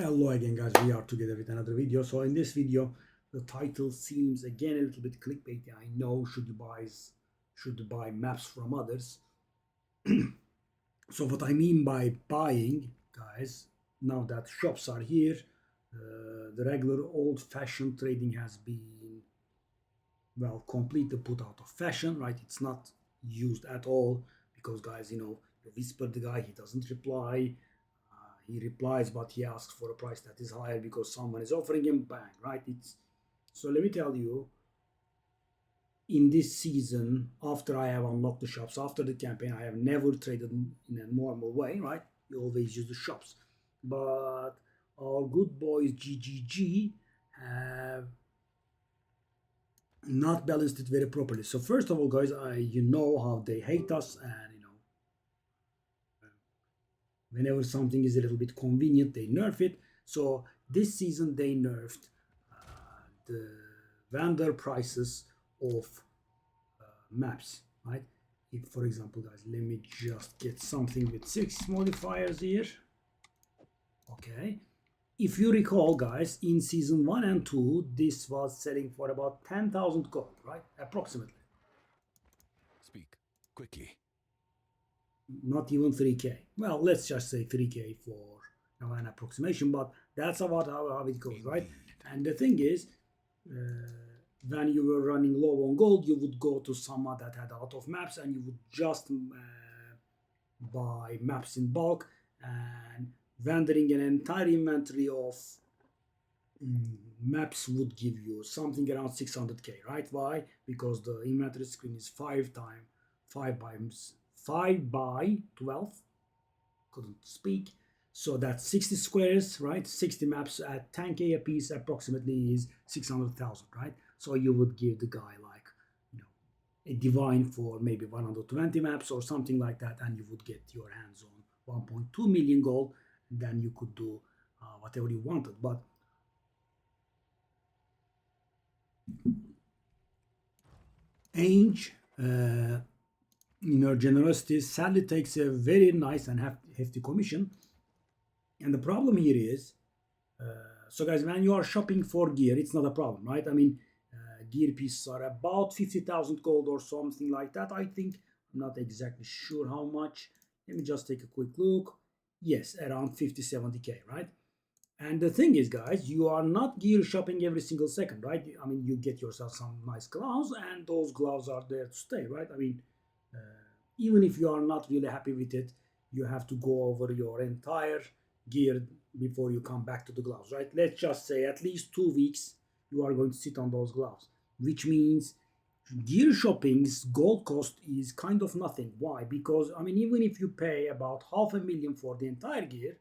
Hello again guys, we are together with another video. So in this video, the title seems again a little bit clickbaity. I know should you buy maps from others. So what I mean by buying, guys, now that shops are here, the regular old-fashioned trading has been, well, completely put out of fashion, right? It's not used at all because, guys, you whisper the guy, he doesn't reply. He replies, but he asks for a price that is higher because someone is offering him. Bang, right? It's so. Let me tell you, in this season, after I have unlocked the shops, after the campaign, I have never traded in a normal way, right? You always use the shops, but our good boys GGG have not balanced it very properly. So first of all, guys, you know how they hate us, and whenever something is a little bit convenient, they nerf it. So this season they nerfed the vendor prices of maps, right? If, for example, guys, let me just get something with 6 modifiers here. Okay. If you recall, guys, in season 1 and 2, this was selling for about 10,000 gold, right? Approximately. Speak quickly. Not even 3k. Well, let's just say 3k for an approximation, but that's about how it goes, right? And the thing is, when you were running low on gold, you would go to someone that had a lot of maps and you would just buy maps in bulk, and vendoring an entire inventory of maps would give you something around 600k, right? Why? Because the inventory screen is 5 by 12. Couldn't speak. So that's 60 squares, right? 60 maps at 10k a piece approximately is 600,000, right? So you would give the guy like, a divine for maybe 120 maps or something like that, and you would get your hands on 1.2 million gold. Then you could do whatever you wanted. But Ange, her generosity, sadly takes a very nice and hefty commission. And the problem here is, so guys, when you are shopping for gear, it's not a problem, right? I mean, gear pieces are about 50,000 gold or something like that, I think. I'm not exactly sure how much. Let me just take a quick look. Yes, around 50, 70k, right? And the thing is, guys, you are not gear shopping every single second, right? I mean, you get yourself some nice gloves, and those gloves are there to stay, right? I mean, even if you are not really happy with it, you have to go over your entire gear before you come back to the gloves, right? Let's just say at least 2 weeks you are going to sit on those gloves, which means gear shopping's gold cost is kind of nothing. Why? Because, I mean, even if you pay about 500,000 for the entire gear,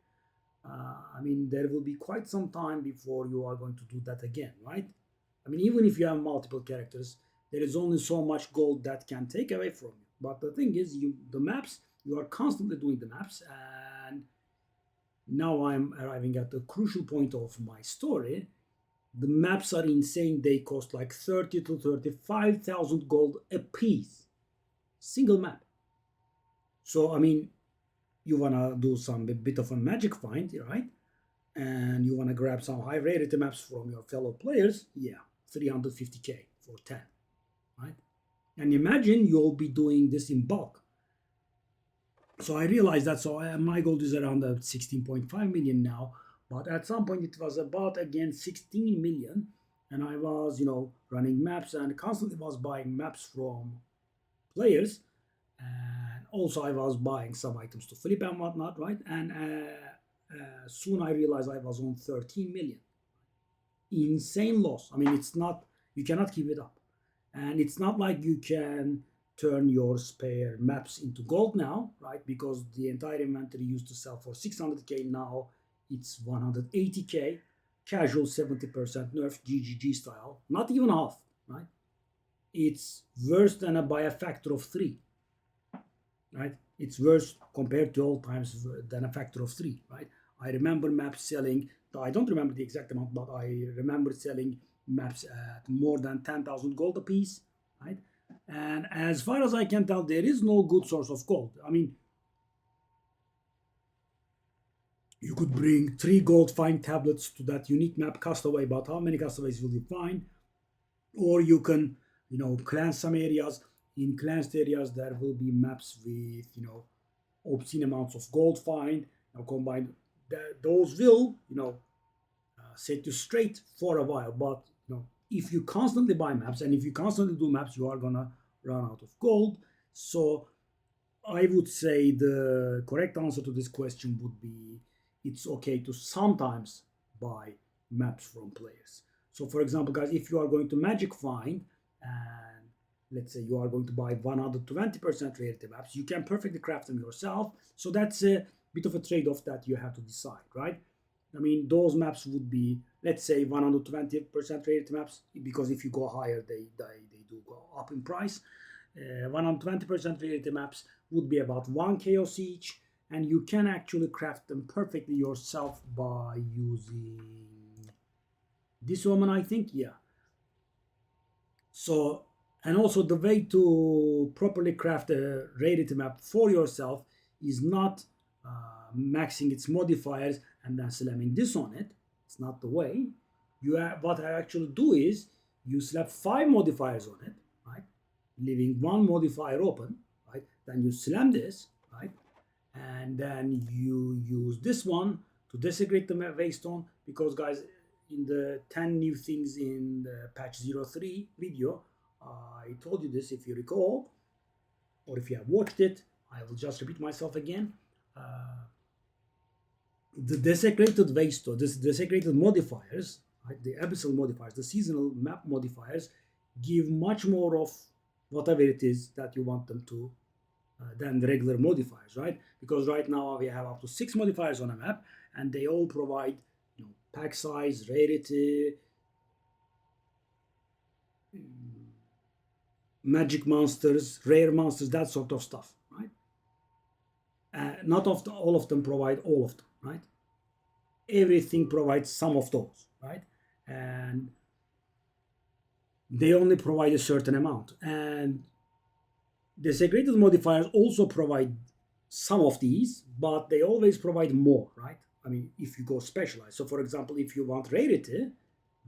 I mean, there will be quite some time before you are going to do that again, right? I mean, even if you have multiple characters, there is only so much gold that can take away from you. But the thing is, the maps, you are constantly doing the maps, and now I'm arriving at the crucial point of my story. The maps are insane. They cost like 30 to 35,000 gold a piece, single map. So I mean, you wanna do some bit of a magic find, right? And you wanna grab some high rarity maps from your fellow players, yeah, 350k for 10, right? And imagine you'll be doing this in bulk. So I realized that. So my gold is around 16.5 million now, but at some point it was about again 16 million, and I was running maps and constantly was buying maps from players, and also I was buying some items to flip and whatnot, right? And soon I realized I was on 13 million. Insane loss. I mean, it's not, you cannot keep it up, and it's not like you can turn your spare maps into gold now, right? Because the entire inventory used to sell for 600k, now it's 180k. Casual 70% nerf, GGG style, not even half, right? It's worse than by a factor of 3, right? It's worse compared to old times than a factor of 3, right? I remember maps selling, I don't remember the exact amount, but I remember selling maps at more than 10,000 gold a piece, right? And as far as I can tell, there is no good source of gold. I mean, You could bring 3 gold find tablets to that unique map castaway, but how many castaways will you find? Or you can, cleanse some areas. In cleansed areas, there will be maps with, obscene amounts of gold find. Combined, those will, set you straight for a while. But if you constantly buy maps and if you constantly do maps, you are gonna run out of gold. So I would say the correct answer to this question would be it's okay to sometimes buy maps from players. So, for example, guys, if you are going to Magic Find and let's say you are going to buy 120% rarity maps, you can perfectly craft them yourself. So, that's a bit of a trade off that you have to decide, right? I mean, those maps would be, let's say, 120% rarity maps because if you go higher, they do go up in price. 120% rarity maps would be about 1 chaos each, and you can actually craft them perfectly yourself by using this woman, I think. Yeah. So, and also the way to properly craft a rarity map for yourself is not maxing its modifiers and then slamming this on it. It's not the way. What I actually do is you slap 5 modifiers on it, right? Leaving 1 modifier open, right? Then you slam this, right? And then you use this one to desecrate the waystone because, guys, in the 10 new things in the patch 03 video, I told you this if you recall, or if you have watched it, I will just repeat myself again. The desecrated waystone, this desecrated modifiers, right, the abyssal modifiers, the seasonal map modifiers, give much more of whatever it is that you want them to than the regular modifiers, right? Because right now we have up to 6 modifiers on a map, and they all provide, pack size, rarity, magic monsters, rare monsters, that sort of stuff, right? Not all of them provide all of them, right? Everything provides some of those, right? And they only provide a certain amount. And the segregated modifiers also provide some of these, but they always provide more, right? I mean, if you go specialized. So, for example, if you want rarity,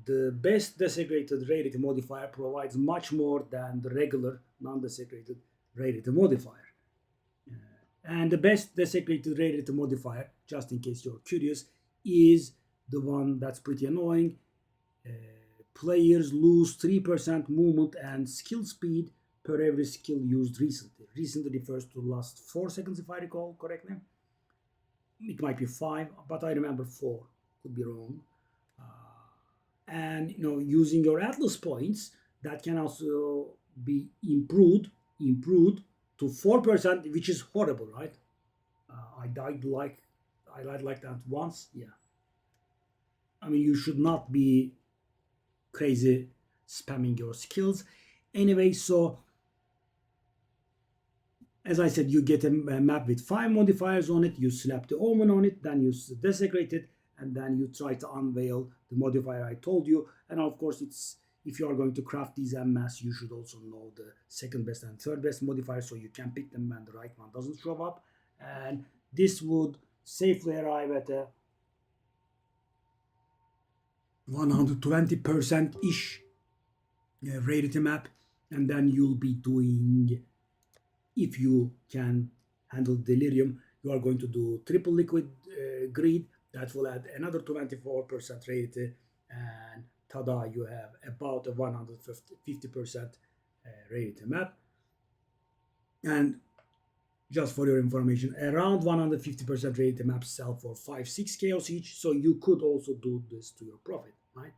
the best desegregated rarity modifier provides much more than the regular non-desegregated rarity modifier. And the best desegregated rarity modifier, just in case you're curious, is the one that's pretty annoying. Players lose 3% movement and skill speed per every skill used recently. Recently refers to the last 4 seconds, if I recall correctly. It might be 5, but I remember 4. Could be wrong. And using your Atlas points, that can also be improved to 4%, which is horrible, right? I died like that once. Yeah. I mean, you should not be crazy spamming your skills. Anyway, so as I said, you get a map with 5 modifiers on it, you slap the omen on it, then you desecrate it, and then you try to unveil the modifier I told you. And of course, if you are going to craft these mass, you should also know the second best and third best modifier so you can pick them when the right one doesn't show up. And this would safely arrive at a 120% ish rarity map, and then you'll be doing, if you can handle delirium, you are going to do triple liquid greed. That will add another 24% rarity, and tada, you have about a 150% rarity map. And just for your information, around 150% rarity maps sell for 5-6 chaos each, so you could also do this to your profit, right?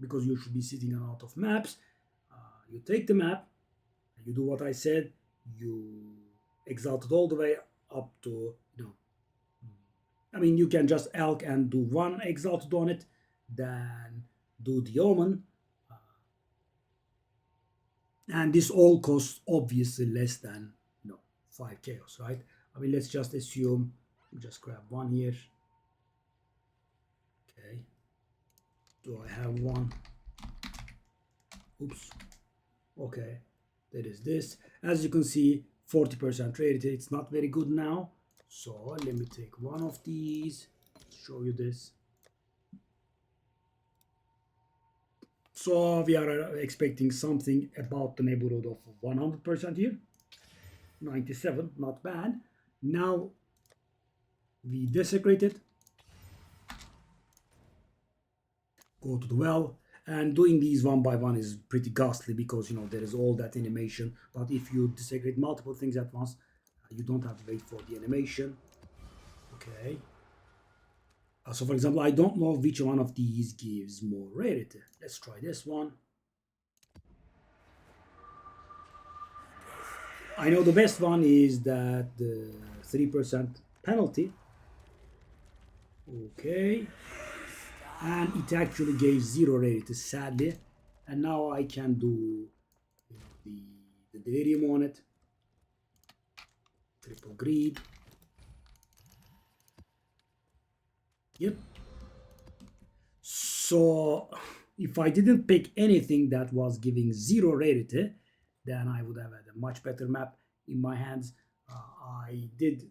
Because you should be sitting on a lot of maps. You take the map, you do what I said, you exalt it all the way up to, I mean, you can just elk and do 1 exalted on it, then do the omen, and this all costs obviously less than 5 chaos, right? I mean, let's just assume, just grab 1 here. Okay, do I have 1? Oops. Okay, that is this. As you can see, 40% rarity. It's not very good now. So let me take 1 of these. show you this. So we are expecting something about the neighborhood of 100% here. 97, not bad. Now we desecrate it, go to the well, and doing these one by one is pretty ghastly because there is all that animation. But if you desecrate multiple things at once, you don't have to wait for the animation. Okay. So for example, I don't know which one of these gives more rarity. Let's try this one. I know the best one is that the 3% penalty. Okay. And it actually gave 0 rarity, sadly. And now I can do the delirium on it. Triple greed. Yep. So if I didn't pick anything that was giving 0 rarity, then I would have had a much better map in my hands. I did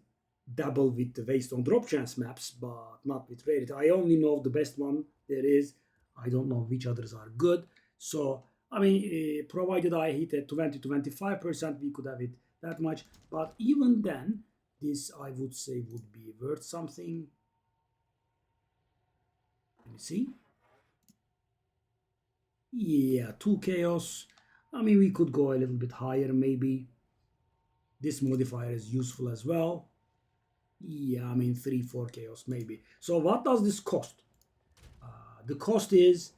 dabble with the Waystone drop chance maps, but not with rarity. I only know the best one there is. I don't know which others are good. So, I mean, provided I hit at 20 to 25%, we could have it that much. But even then, this I would say would be worth something. Let me see. Yeah, 2 chaos. I mean, we could go a little bit higher maybe. This modifier is useful as well. Yeah, I mean 3, 4 chaos maybe. So what does this cost? The cost is,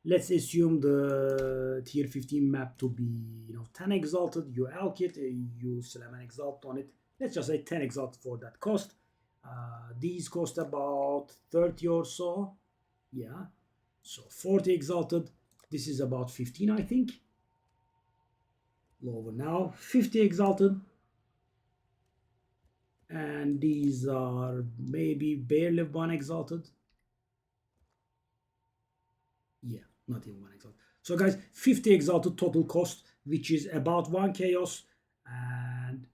let's assume the tier 15 map to be 10 exalted. You allocate, you slam an exalt on it. Let's just say 10 exalt for that cost. These cost about 30 or so. Yeah. So 40 exalted. This is about 15, I think. Lower now. 50 exalted. And these are maybe barely 1 exalted. Yeah, not even 1 exalted. So guys, 50 exalted total cost, which is about 1 chaos. And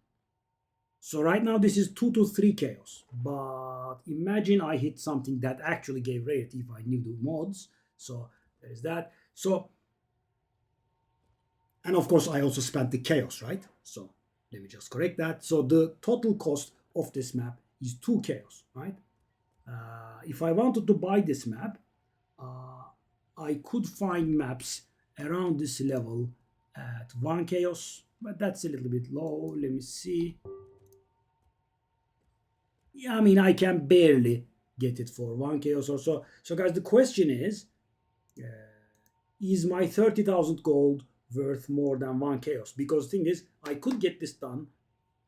so right now this is 2 to 3 chaos. But imagine I hit something that actually gave rarity if I knew the mods. So there's that. So, and of course I also spent the chaos, right? So let me just correct that. So the total cost of this map is 2 chaos, right? If I wanted to buy this map, I could find maps around this level at 1 chaos, but that's a little bit low. Let me see. Yeah, I mean, I can barely get it for 1 chaos or so. So guys, the question is my 30,000 gold worth more than 1 chaos? Because the thing is, I could get this done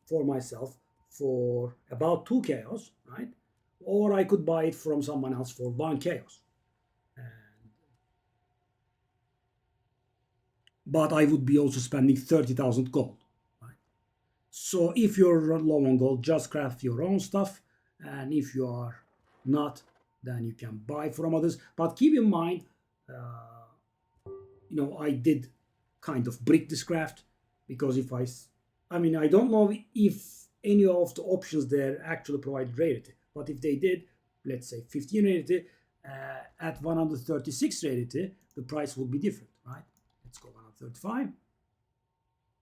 for myself for about 2 chaos, right? Or I could buy it from someone else for 1 chaos. But I would be also spending 30,000 gold. Right? So if you're low on gold, just craft your own stuff. And if you are not, then you can buy from others. But keep in mind, I did kind of brick this craft because I mean, I don't know if any of the options there actually provide rarity. But if they did, let's say 15 rarity, at 136 rarity, the price would be different, right? Let's go 135.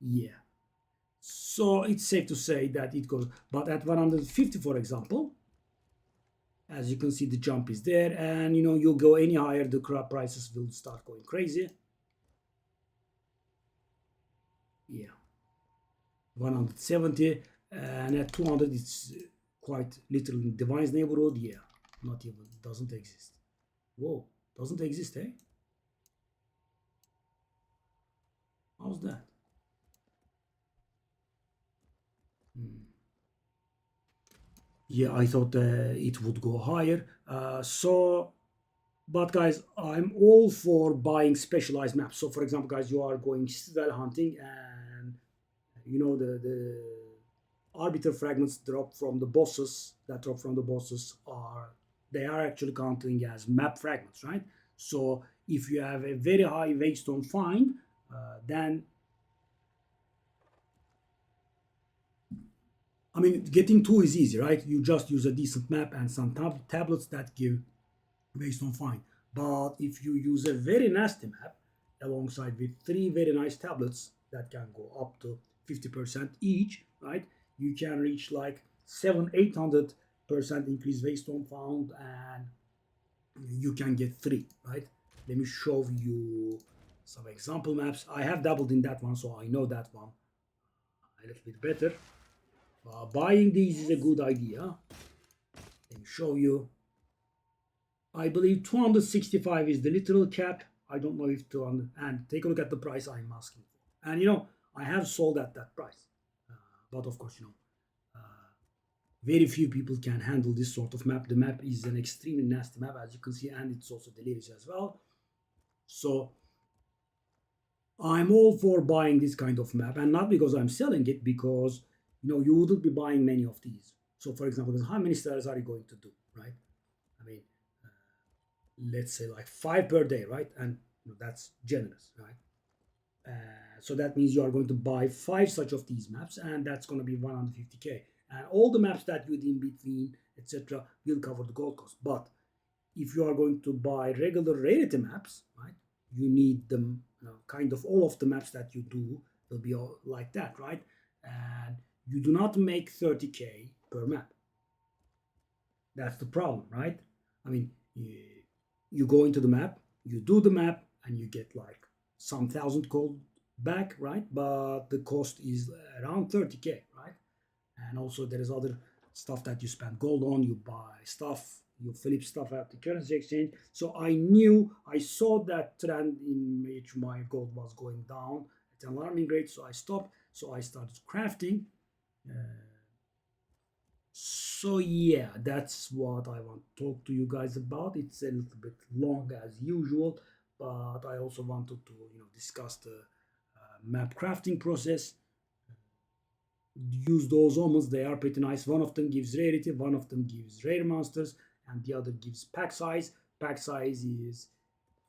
Yeah. So it's safe to say that it goes, but at 150, for example, as you can see, the jump is there, and you go any higher, the crop prices will start going crazy. Yeah. 170, and at 200, it's quite literally in Divine's neighborhood. Yeah. Not even, doesn't exist. Whoa, doesn't exist, eh? How's that? Yeah, I thought it would go higher. But guys, I'm all for buying specialized maps. So for example, guys, you are going citadel hunting, and the arbiter fragments drop from the bosses they are actually counting as map fragments, right? So if you have a very high Waystone find, then I mean, getting two is easy, right? You just use a decent map and some tablets that give based on fine. But if you use a very nasty map alongside with three very nice tablets that can go up to 50% each, right? You can reach like 800% increase based on found, and you can get three, right? Let me show you some example maps. I have dabbled in that one, so I know that one a little bit better. Buying these is a good idea. Let me show you. I believe 265 is the literal cap. I don't know if 200. And take a look at the price I'm asking for. And I have sold at that price. But of course, very few people can handle this sort of map. The map is an extremely nasty map, as you can see, and it's also delirious as well. So I'm all for buying this kind of map, and not because I'm selling it, because you wouldn't be buying many of these. So, for example, how many stars are you going to do, right? I mean, let's say like 5 per day, right? And that's generous, right? So that means you are going to buy five such of these maps, and that's going to be 150k. And all the maps that you do in between, etc., will cover the gold cost. But if you are going to buy regular rarity maps, right, you need them. Kind of all of the maps that you do will be all like that, right? And you do not make 30k per map. That's the problem, right? I mean, you go into the map, you do the map, and you get like some thousand gold back, right? But the cost is around 30k, right? And also there is other stuff that you spend gold on. You buy stuff, you flip stuff at the currency exchange. So I saw that trend in which my gold was going down at an alarming rate. So I stopped. So I started crafting. Uh, so yeah, that's what I want to talk to you guys about. It's a little bit long as usual, but I also wanted to discuss the map crafting process. Use those omens; they are pretty nice. One of them gives rarity, one of them gives rare monsters, and the other gives pack size. Pack size is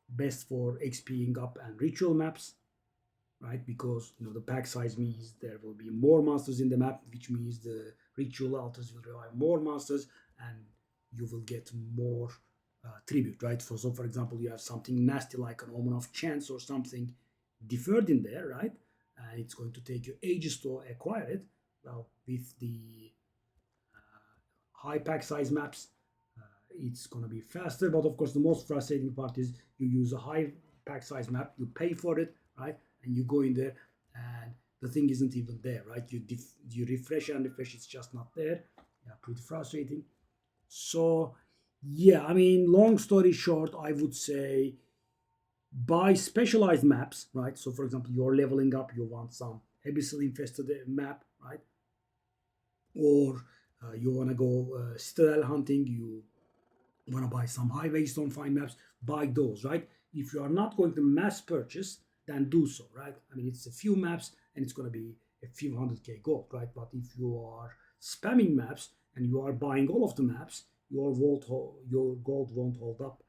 best for XPing up and ritual maps, right? Because the pack size means there will be more monsters in the map, which means the ritual altars will require more monsters, and you will get more tribute, right? So for example, you have something nasty like an omen of chance or something deferred in there, right? And it's going to take you ages to acquire it. Well, with the high pack size maps, it's going to be faster. But of course, the most frustrating part is you use a high pack size map, you pay for it, right? And you go in there, and the thing isn't even there, right? You refresh and refresh, it's just not there. Yeah, pretty frustrating. So, yeah, I mean, long story short, I would say buy specialized maps, right? So, for example, you're leveling up, you want some abyssal infested map, right? Or you want to go citadel hunting, you want to buy some highway stone fine maps, buy those, right? If you are not going to mass purchase, then do so, right? I mean, it's a few maps and it's going to be a few 100k gold, right? But if you are spamming maps and you are buying all of the maps, your gold won't hold up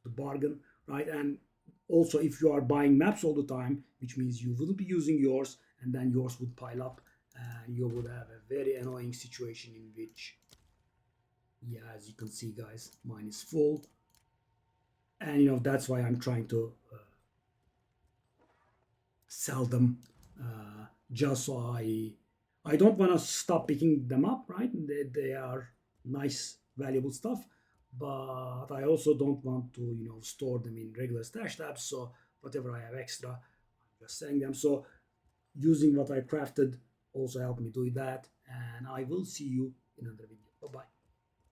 the bargain, right? And also, if you are buying maps all the time, which means you wouldn't be using yours, and then yours would pile up, and you would have a very annoying situation in which, yeah, as you can see, guys, mine is full, and that's why I'm trying to sell them, just so I don't want to stop picking them up, right? They are nice, valuable stuff, but I also don't want to store them in regular stash tabs. So whatever I have extra, I'm just selling them. So using what I crafted also helped me do that, and I will see you in another video. Bye bye.